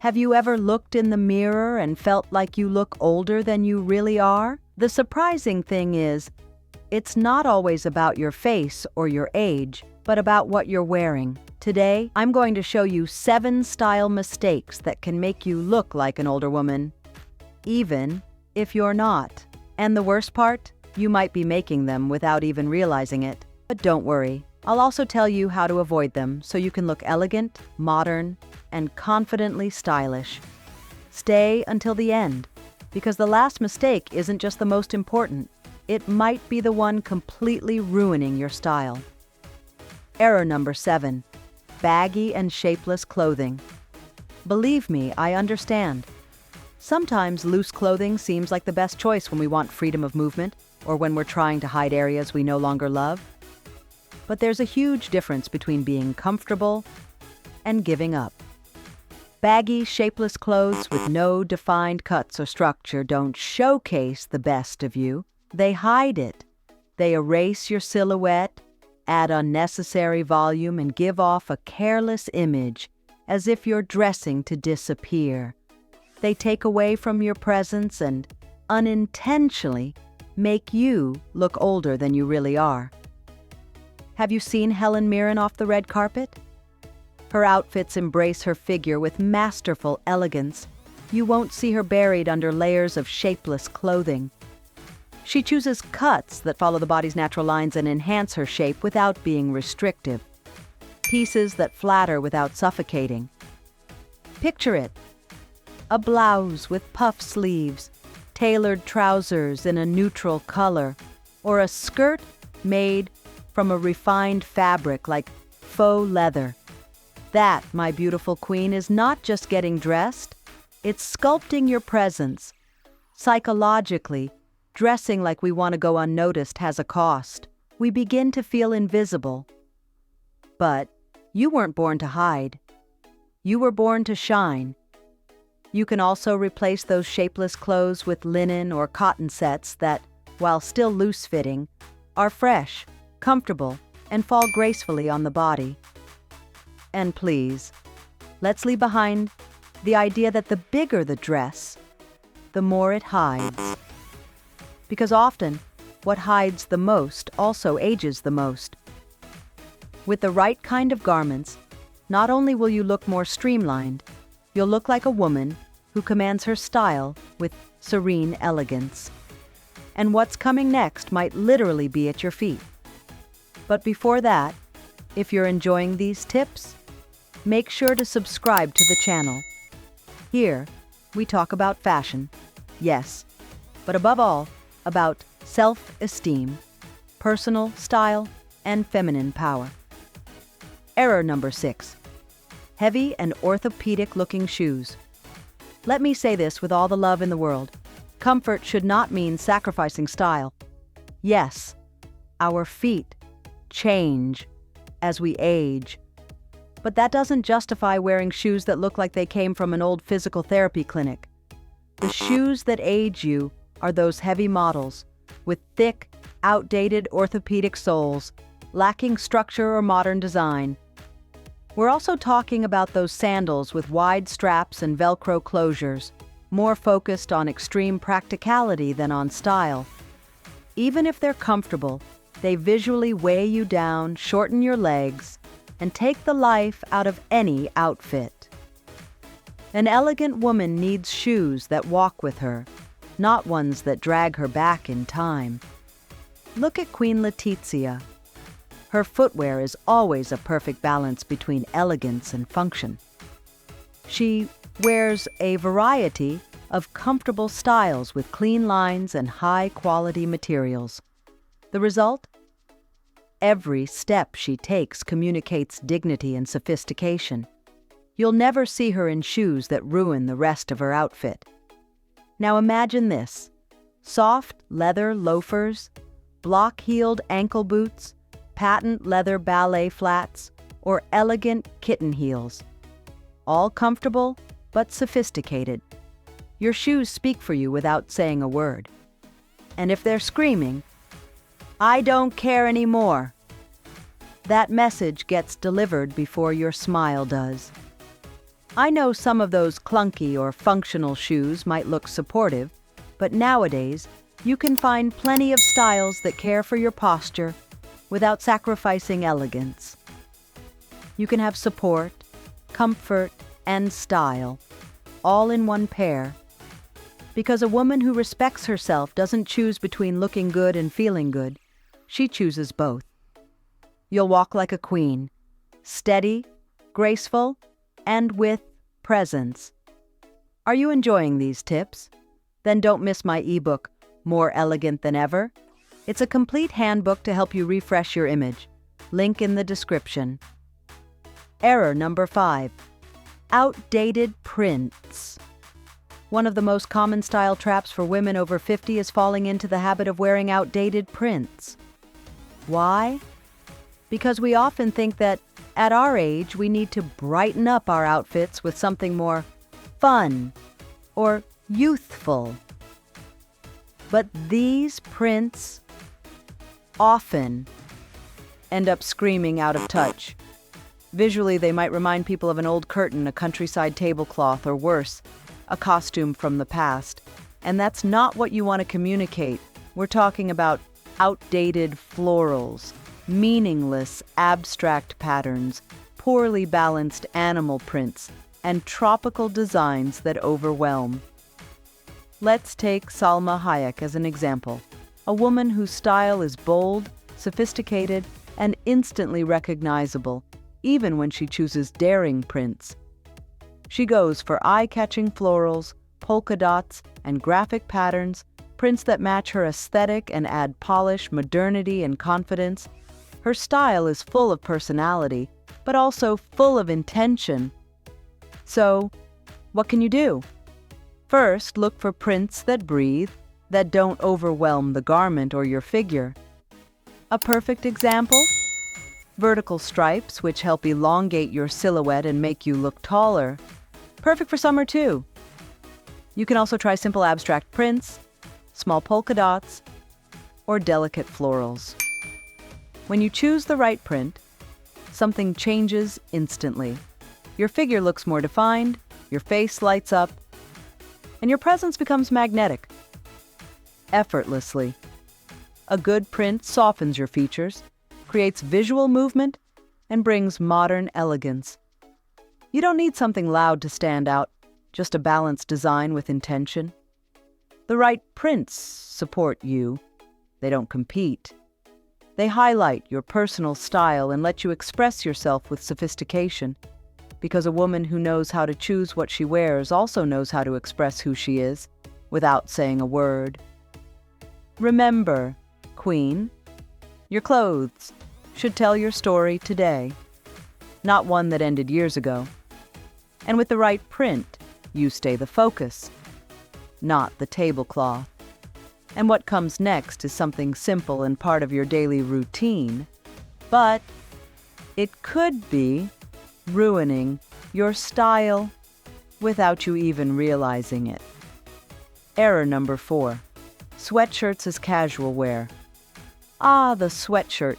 Have you ever looked in the mirror and felt like you look older than you really are? The surprising thing is, it's not always about your face or your age, but about what you're wearing. Today, I'm going to show you 7 style mistakes that can make you look like an older woman, even if you're not. And the worst part? You might be making them without even realizing it. But don't worry, I'll also tell you how to avoid them so you can look elegant, modern, and confidently stylish. Stay until the end, because the last mistake isn't just the most important. It might be the one completely ruining your style. Error number 7. Baggy and shapeless clothing. Believe me, I understand. Sometimes loose clothing seems like the best choice when we want freedom of movement or when we're trying to hide areas we no longer love. But there's a huge difference between being comfortable and giving up. Baggy, shapeless clothes with no defined cuts or structure don't showcase the best of you. They hide it. They erase your silhouette, add unnecessary volume, and give off a careless image, as if you're dressing to disappear. They take away from your presence and unintentionally make you look older than you really are. Have you seen Helen Mirren off the red carpet? Her outfits embrace her figure with masterful elegance. You won't see her buried under layers of shapeless clothing. She chooses cuts that follow the body's natural lines and enhance her shape without being restrictive. Pieces that flatter without suffocating. Picture it: a blouse with puff sleeves, tailored trousers in a neutral color, or a skirt made from a refined fabric like faux leather. That, my beautiful queen, is not just getting dressed, it's sculpting your presence. Psychologically, dressing like we want to go unnoticed has a cost. We begin to feel invisible. But you weren't born to hide. You were born to shine. You can also replace those shapeless clothes with linen or cotton sets that, while still loose-fitting, are fresh, comfortable, and fall gracefully on the body. And please, let's leave behind the idea that the bigger the dress, the more it hides. Because often, what hides the most also ages the most. With the right kind of garments, not only will you look more streamlined, you'll look like a woman who commands her style with serene elegance. And what's coming next might literally be at your feet. But before that, if you're enjoying these tips, make sure to subscribe to the channel. Here, we talk about fashion, yes, but above all, about self-esteem, personal style, and feminine power. Error number 6. Heavy and orthopedic-looking shoes. Let me say this with all the love in the world. Comfort should not mean sacrificing style. Yes, our feet change as we age. But that doesn't justify wearing shoes that look like they came from an old physical therapy clinic. The shoes that age you are those heavy models with thick, outdated orthopedic soles, lacking structure or modern design. We're also talking about those sandals with wide straps and Velcro closures, more focused on extreme practicality than on style. Even if they're comfortable, they visually weigh you down, shorten your legs, and take the life out of any outfit. An elegant woman needs shoes that walk with her, not ones that drag her back in time. Look at Queen Letizia. Her footwear is always a perfect balance between elegance and function. She wears a variety of comfortable styles with clean lines and high-quality materials. The result? Every step she takes communicates dignity and sophistication. You'll never see her in shoes that ruin the rest of her outfit. Now imagine this: soft leather loafers, block-heeled ankle boots, patent leather ballet flats, or elegant kitten heels. All comfortable, but sophisticated. Your shoes speak for you without saying a word. And if they're screaming, "I don't care anymore," that message gets delivered before your smile does. I know some of those clunky or functional shoes might look supportive, but nowadays, you can find plenty of styles that care for your posture without sacrificing elegance. You can have support, comfort, and style, all in one pair. Because a woman who respects herself doesn't choose between looking good and feeling good. She chooses both. You'll walk like a queen, steady, graceful, and with presence. Are you enjoying these tips? Then don't miss my ebook, More Elegant Than Ever. It's a complete handbook to help you refresh your image. Link in the description. Error number 5. Outdated prints. One of the most common style traps for women over 50 is falling into the habit of wearing outdated prints. Why? Because we often think that at our age we need to brighten up our outfits with something more fun or youthful. But these prints often end up screaming out of touch. Visually, they might remind people of an old curtain, a countryside tablecloth, or worse, a costume from the past. And that's not what you want to communicate. We're talking about outdated florals, meaningless abstract patterns, poorly balanced animal prints, and tropical designs that overwhelm. Let's take Salma Hayek as an example, a woman whose style is bold, sophisticated, and instantly recognizable, even when she chooses daring prints. She goes for eye-catching florals, polka dots, and graphic patterns, prints that match her aesthetic and add polish, modernity, and confidence. Her style is full of personality, but also full of intention. So, what can you do? First, look for prints that breathe, that don't overwhelm the garment or your figure. A perfect example? Vertical stripes, which help elongate your silhouette and make you look taller. Perfect for summer too. You can also try simple abstract prints, small polka dots, or delicate florals. When you choose the right print, something changes instantly. Your figure looks more defined, your face lights up, and your presence becomes magnetic. Effortlessly. A good print softens your features, creates visual movement, and brings modern elegance. You don't need something loud to stand out, just a balanced design with intention. The right prints support you. They don't compete. They highlight your personal style and let you express yourself with sophistication. Because a woman who knows how to choose what she wears also knows how to express who she is, without saying a word. Remember, Queen, your clothes should tell your story today, not one that ended years ago. And with the right print, you stay the focus, not the tablecloth. And what comes next is something simple and part of your daily routine, but it could be ruining your style without you even realizing it. Error number 4. Sweatshirts as casual wear. Ah, the sweatshirt.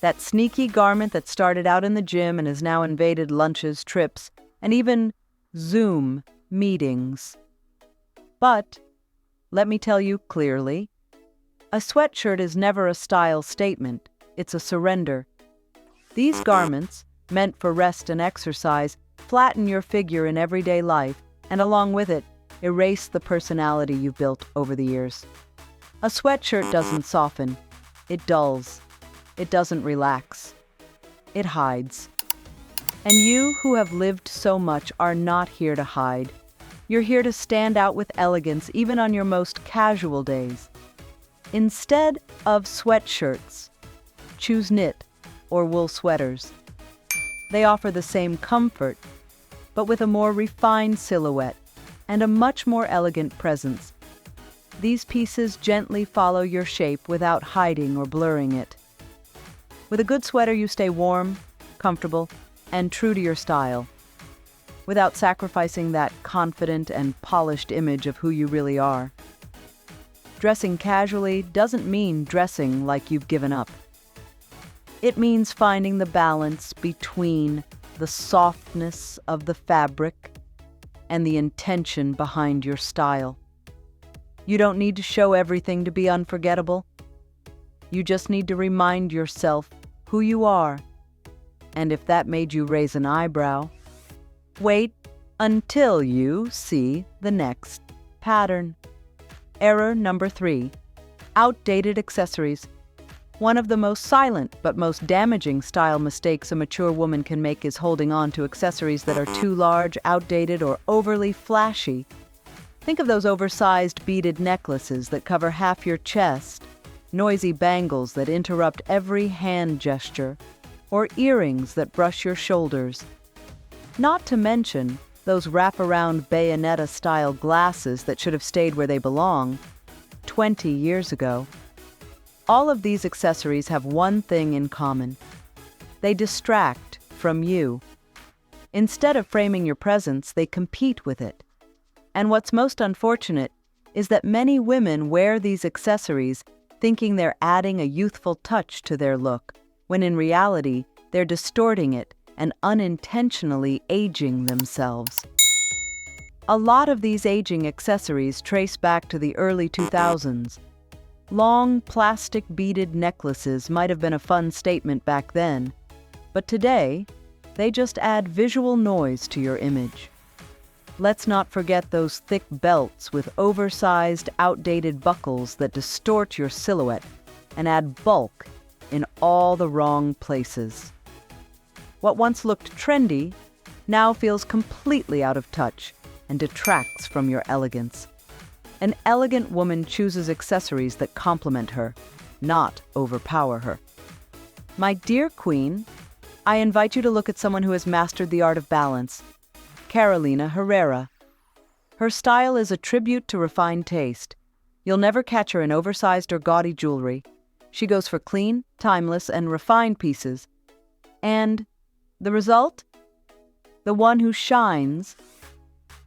That sneaky garment that started out in the gym and has now invaded lunches, trips, and even Zoom meetings. But, let me tell you clearly, a sweatshirt is never a style statement, it's a surrender. These garments, meant for rest and exercise, flatten your figure in everyday life, and along with it, erase the personality you've built over the years. A sweatshirt doesn't soften, it dulls. It doesn't relax. It hides. And you who have lived so much are not here to hide. You're here to stand out with elegance even on your most casual days. Instead of sweatshirts, choose knit or wool sweaters. They offer the same comfort, but with a more refined silhouette and a much more elegant presence. These pieces gently follow your shape without hiding or blurring it. With a good sweater, you stay warm, comfortable, and true to your style, without sacrificing that confident and polished image of who you really are. Dressing casually doesn't mean dressing like you've given up. It means finding the balance between the softness of the fabric and the intention behind your style. You don't need to show everything to be unforgettable. You just need to remind yourself who you are. And if that made you raise an eyebrow, wait until you see the next pattern. Error number 3. Outdated accessories. One of the most silent but most damaging style mistakes a mature woman can make is holding on to accessories that are too large, outdated, or overly flashy. Think of those oversized beaded necklaces that cover half your chest, noisy bangles that interrupt every hand gesture, or earrings that brush your shoulders. Not to mention those wraparound bayonetta-style glasses that should have stayed where they belong 20 years ago. All of these accessories have one thing in common. They distract from you. Instead of framing your presence, they compete with it. And what's most unfortunate is that many women wear these accessories thinking they're adding a youthful touch to their look, when in reality, they're distorting it and unintentionally aging themselves. A lot of these aging accessories trace back to the early 2000s. Long, plastic beaded necklaces might have been a fun statement back then, but today, they just add visual noise to your image. Let's not forget those thick belts with oversized, outdated buckles that distort your silhouette and add bulk in all the wrong places. What once looked trendy now feels completely out of touch and detracts from your elegance. An elegant woman chooses accessories that complement her, not overpower her. My dear queen, I invite you to look at someone who has mastered the art of balance, Carolina Herrera. Her style is a tribute to refined taste. You'll never catch her in oversized or gaudy jewelry. She goes for clean, timeless, and refined pieces. And the result? The one who shines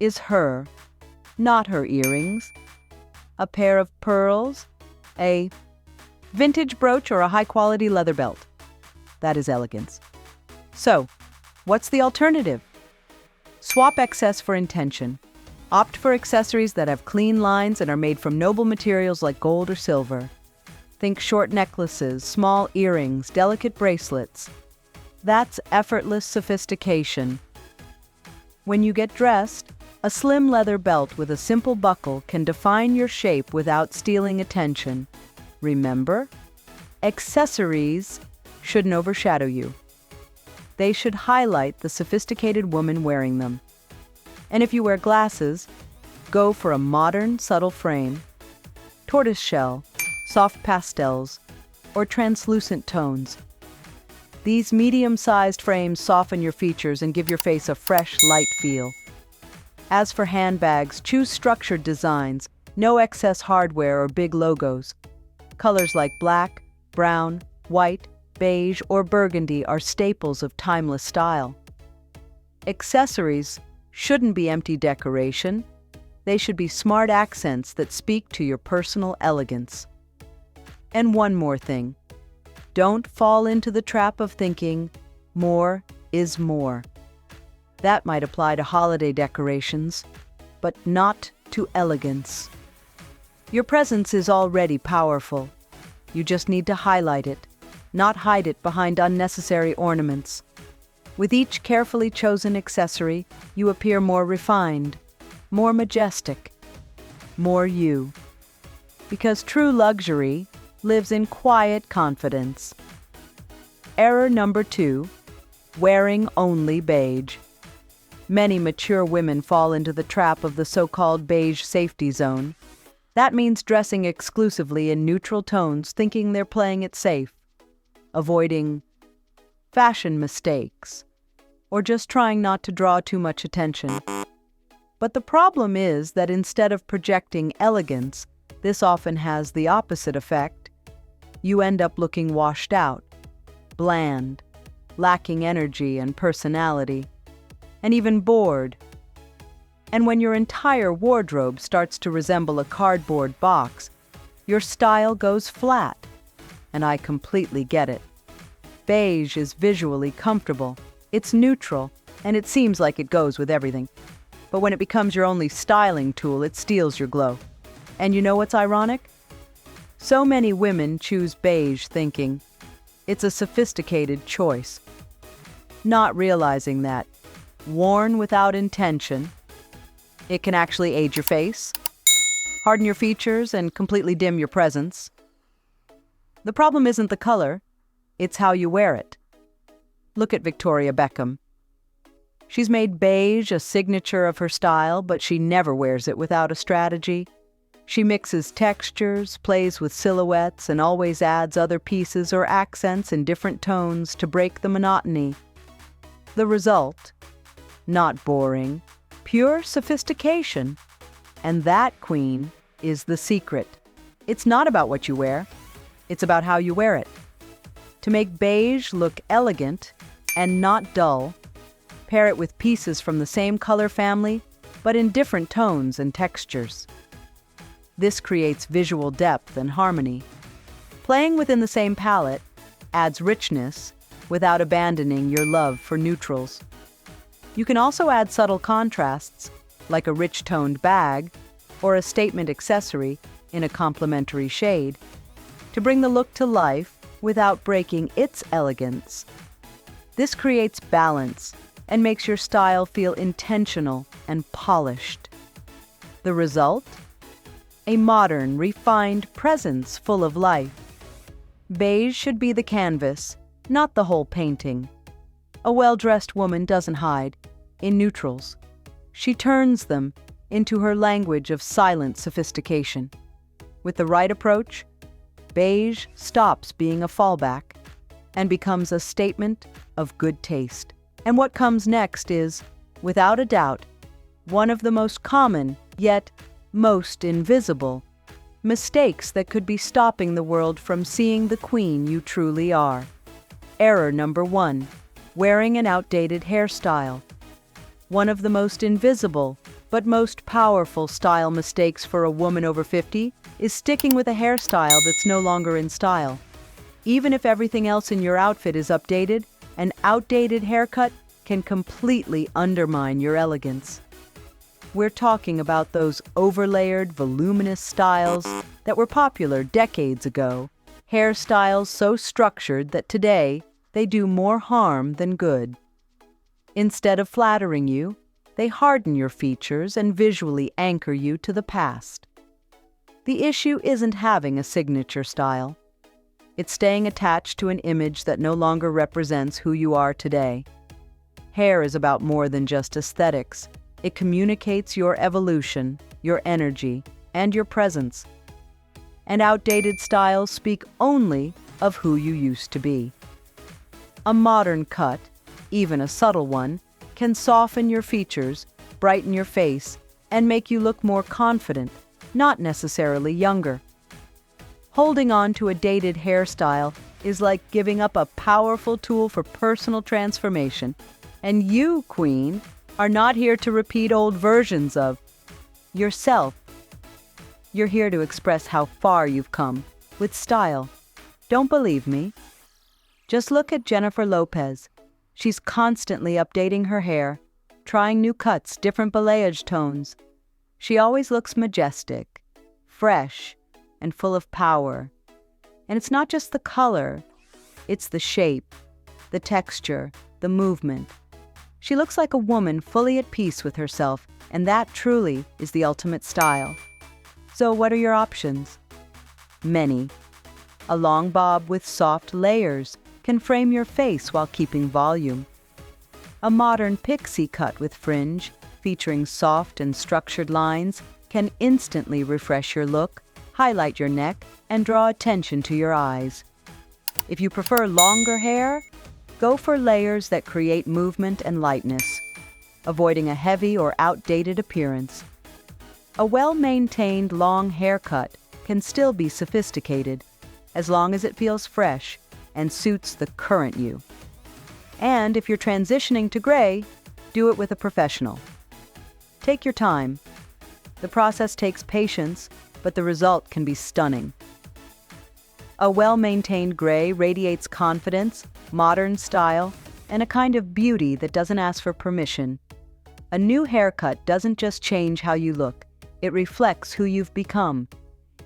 is her, not her earrings, a pair of pearls, a vintage brooch, or a high-quality leather belt. That is elegance. So, what's the alternative? Swap excess for intention. Opt for accessories that have clean lines and are made from noble materials like gold or silver. Think short necklaces, small earrings, delicate bracelets. That's effortless sophistication. When you get dressed, a slim leather belt with a simple buckle can define your shape without stealing attention. Remember, accessories shouldn't overshadow you. They should highlight the sophisticated woman wearing them. And if you wear glasses, go for a modern, subtle frame, tortoiseshell, soft pastels, or translucent tones. These medium-sized frames soften your features and give your face a fresh, light feel. As for handbags, choose structured designs, no excess hardware or big logos. Colors like black, brown, white, beige, or burgundy are staples of timeless style. Accessories shouldn't be empty decoration. They should be smart accents that speak to your personal elegance. And one more thing. Don't fall into the trap of thinking more is more. That might apply to holiday decorations, but not to elegance. Your presence is already powerful. You just need to highlight it, not hide it behind unnecessary ornaments. With each carefully chosen accessory, you appear more refined, more majestic, more you. Because true luxury lives in quiet confidence. Error number 2, wearing only beige. Many mature women fall into the trap of the so-called beige safety zone. That means dressing exclusively in neutral tones, thinking they're playing it safe, avoiding fashion mistakes, or just trying not to draw too much attention. But the problem is that instead of projecting elegance, this often has the opposite effect. You end up looking washed out, bland, lacking energy and personality, and even bored. And when your entire wardrobe starts to resemble a cardboard box, your style goes flat. And I completely get it. Beige is visually comfortable, it's neutral, and it seems like it goes with everything. But when it becomes your only styling tool, it steals your glow. And you know what's ironic? So many women choose beige thinking it's a sophisticated choice, not realizing that, worn without intention, it can actually age your face, harden your features, and completely dim your presence. The problem isn't the color, it's how you wear it. Look at Victoria Beckham. She's made beige a signature of her style, but she never wears it without a strategy. She mixes textures, plays with silhouettes, and always adds other pieces or accents in different tones to break the monotony. The result? Not boring, pure sophistication. And that, queen, is the secret. It's not about what you wear, it's about how you wear it. To make beige look elegant and not dull, pair it with pieces from the same color family, but in different tones and textures. This creates visual depth and harmony. Playing within the same palette adds richness without abandoning your love for neutrals. You can also add subtle contrasts, like a rich-toned bag or a statement accessory in a complementary shade, to bring the look to life without breaking its elegance. This creates balance and makes your style feel intentional and polished. The result? A modern, refined presence full of life. Beige should be the canvas, not the whole painting. A well-dressed woman doesn't hide in neutrals. She turns them into her language of silent sophistication. With the right approach, beige stops being a fallback and becomes a statement of good taste. And what comes next is, without a doubt, one of the most common, yet most invisible, mistakes that could be stopping the world from seeing the queen you truly are. Error number 1, wearing an outdated hairstyle. One of the most invisible, but most powerful style mistakes for a woman over 50 is sticking with a hairstyle that's no longer in style. Even if everything else in your outfit is updated, an outdated haircut can completely undermine your elegance. We're talking about those overlayered, voluminous styles that were popular decades ago. Hairstyles so structured that today they do more harm than good. Instead of flattering you, they harden your features and visually anchor you to the past. The issue isn't having a signature style. It's staying attached to an image that no longer represents who you are today. Hair is about more than just aesthetics. It communicates your evolution, your energy, and your presence. And outdated styles speak only of who you used to be. A modern cut, even a subtle one, can soften your features, brighten your face, and make you look more confident, not necessarily younger. Holding on to a dated hairstyle is like giving up a powerful tool for personal transformation. And you, queen, are not here to repeat old versions of yourself. You're here to express how far you've come, with style. Don't believe me? Just look at Jennifer Lopez. She's constantly updating her hair, trying new cuts, different balayage tones. She always looks majestic, fresh, and full of power. And it's not just the color, it's the shape, the texture, the movement. She looks like a woman fully at peace with herself, and that truly is the ultimate style. So what are your options? Many. A long bob with soft layers can frame your face while keeping volume. A modern pixie cut with fringe, featuring soft and structured lines, can instantly refresh your look, highlight your neck, and draw attention to your eyes. If you prefer longer hair, go for layers that create movement and lightness, avoiding a heavy or outdated appearance. A well-maintained long haircut can still be sophisticated, as long as it feels fresh and suits the current you. And if you're transitioning to gray, do it with a professional. Take your time. The process takes patience, but the result can be stunning. A well-maintained gray radiates confidence, modern style, and a kind of beauty that doesn't ask for permission. A new haircut doesn't just change how you look, it reflects who you've become.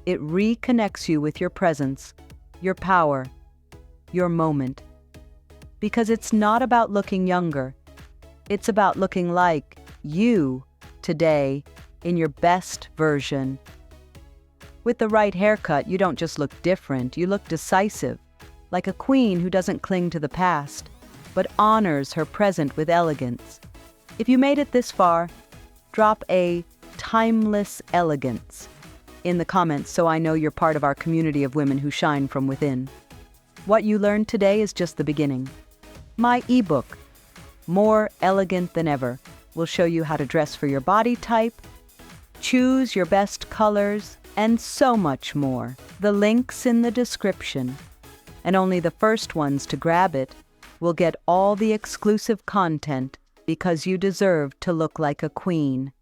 It reconnects you with your presence, your power, your moment. Because it's not about looking younger, it's about looking like you today in your best version. With the right haircut, you don't just look different, you look decisive, like a queen who doesn't cling to the past, but honors her present with elegance. If you made it this far, drop a timeless elegance in the comments so I know you're part of our community of women who shine from within. What you learned today is just the beginning. My ebook, More Elegant Than Ever, will show you how to dress for your body type, choose your best colors, and so much more. The link's in the description, and only the first ones to grab it will get all the exclusive content because you deserve to look like a queen.